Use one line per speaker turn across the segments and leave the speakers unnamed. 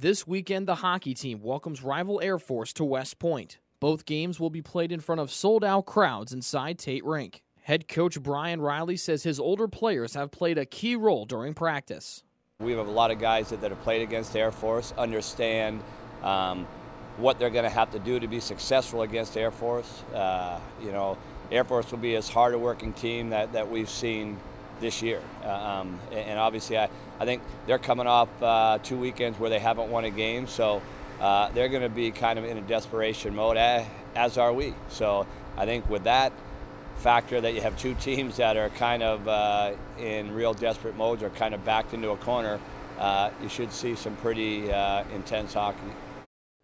This weekend, the hockey team welcomes rival Air Force to West Point. Both games will be played in front of sold-out crowds inside Tate Rink. Head coach Brian Riley says his older players have played a key role during practice.
We have a lot of guys that have played against Air Force, understand what they're going to have to do to be successful against Air Force. Air Force will be as hard a working team that we've seen this year. And obviously I think they're coming off 2 weekends where they haven't won a game, so they're going to be kind of in a desperation mode, as are we. So I think with that factor that you have two teams that are kind of in real desperate modes or kind of backed into a corner, you should see some pretty intense hockey.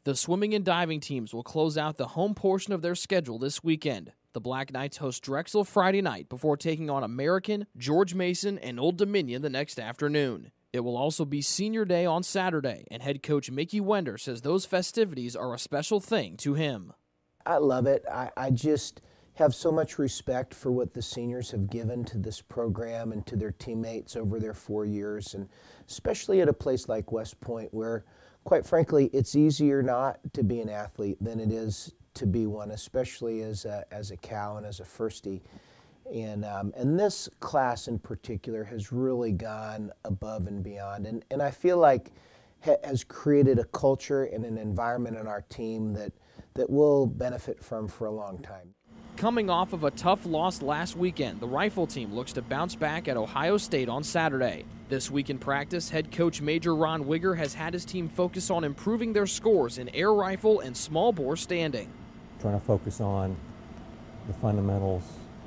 The swimming and diving teams will close out the home portion of their schedule this weekend. The Black Knights host Drexel Friday night before taking on American, George Mason, and Old Dominion the next afternoon. It will also be Senior Day on Saturday, and head coach Mickey Wender says those festivities are a special thing to him.
I love it. I just have so much respect for what the seniors have given to this program and to their teammates over their 4 years, and especially at a place like West Point where, quite frankly, it's easier not to be an athlete than it is to be one, especially as a Cal and as a firstie. And this class in particular has really gone above and beyond, and I feel like has created a culture and an environment in our team that we'll benefit from for a long time.
Coming off of a tough loss last weekend, the rifle team looks to bounce back at Ohio State on Saturday. This week in practice, head coach Major Ron Wigger has had his team focus on improving their scores in air rifle and small bore standing.
Trying to focus on the fundamentals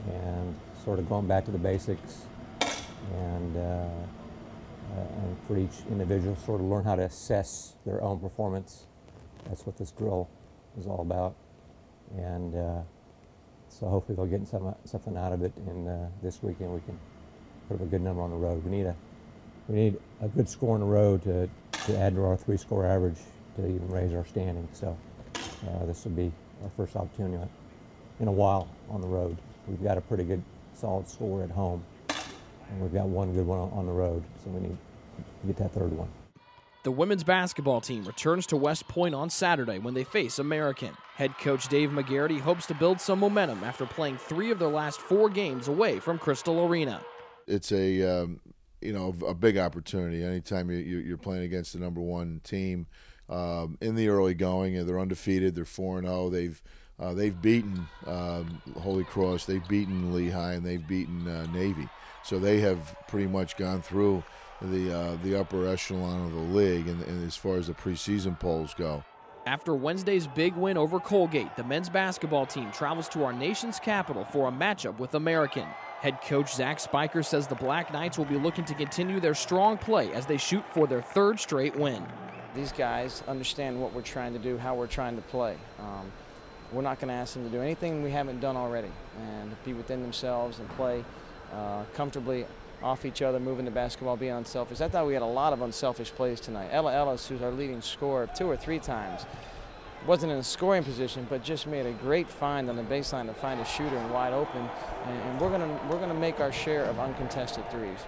and sort of going back to the basics, and for each individual sort of learn how to assess their own performance. That's what this drill is all about, and so hopefully they'll get something out of it. In this weekend, we can put up a good number on the road. We need a good score on the road to add to our 3-score average to even raise our standing. So this will be our first opportunity in a while on the road. We've got a pretty good, solid score at home, and we've got one good one on the road, so we need to get that third one.
The women's basketball team returns to West Point on Saturday when they face American. Head coach Dave McGarity hopes to build some momentum after playing 3 of their last 4 games away from Crystal Arena.
It's a big opportunity. Anytime you're playing against the number 1 team in the early going, and they're undefeated. They're 4-0. They've beaten Holy Cross. They've beaten Lehigh, and they've beaten Navy. So they have pretty much gone through the upper echelon of the league, and as far as the preseason polls go.
After Wednesday's big win over Colgate, the men's basketball team travels to our nation's capital for a matchup with American. Head coach Zach Spiker says the Black Knights will be looking to continue their strong play as they shoot for their 3rd straight win.
These guys understand what we're trying to do, how we're trying to play. We're not going to ask them to do anything we haven't done already, and be within themselves and play comfortably off each other, moving the basketball, being unselfish. I thought we had a lot of unselfish plays tonight. Ella Ellis, who's our leading scorer 2 or 3 times, wasn't in a scoring position, but just made a great find on the baseline to find a shooter and wide open, and we're gonna make our share of uncontested threes.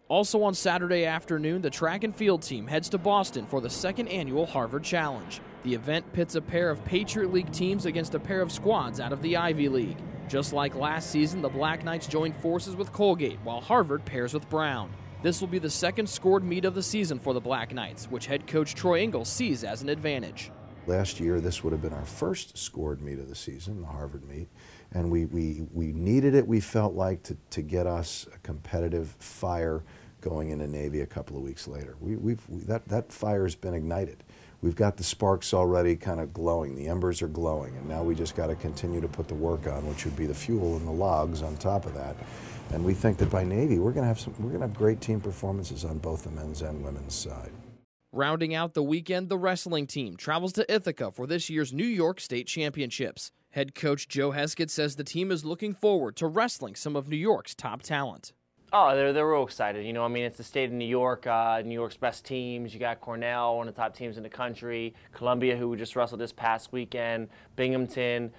Also on Saturday afternoon, the track and field team heads to Boston for the 2nd annual Harvard Challenge. The event pits a pair of Patriot League teams against a pair of squads out of the Ivy League. Just like last season, the Black Knights joined forces with Colgate, while Harvard pairs with Brown. This will be the 2nd scored meet of the season for the Black Knights, which head coach Troy Ingles sees as an advantage.
Last year, this would have been our first scored meet of the season, the Harvard meet, and we needed it, we felt like, to get us a competitive fire going into Navy a couple of weeks later. That fire's been ignited. We've got the sparks already kind of glowing. The embers are glowing, and now we just got to continue to put the work on, which would be the fuel and the logs on top of that. And we think that by Navy, we're going to have great team performances on both the men's and women's side.
Rounding out the weekend, the wrestling team travels to Ithaca for this year's New York State Championships. Head coach Joe Heskett says the team is looking forward to wrestling some of New York's top talent.
Oh, they're real excited. You know, I mean, it's the state of New York, New York's best teams. You got Cornell, one of the top teams in the country, Columbia, who we just wrestled this past weekend, Binghamton,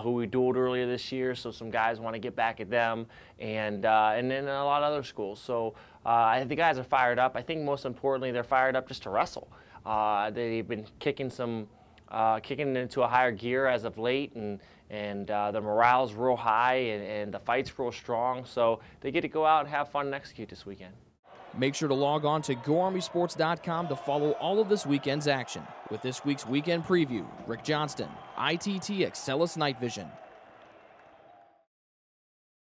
who we dueled earlier this year, so some guys want to get back at them, and then a lot of other schools. So I think the guys are fired up. I think most importantly, they're fired up just to wrestle. They've been kicking into a higher gear as of late, and the morale's real high, and the fight's real strong. So they get to go out and have fun and execute this weekend.
Make sure to log on to GoArmySports.com to follow all of this weekend's action. With this week's weekend preview, Rick Johnston, ITT Excellus Night Vision.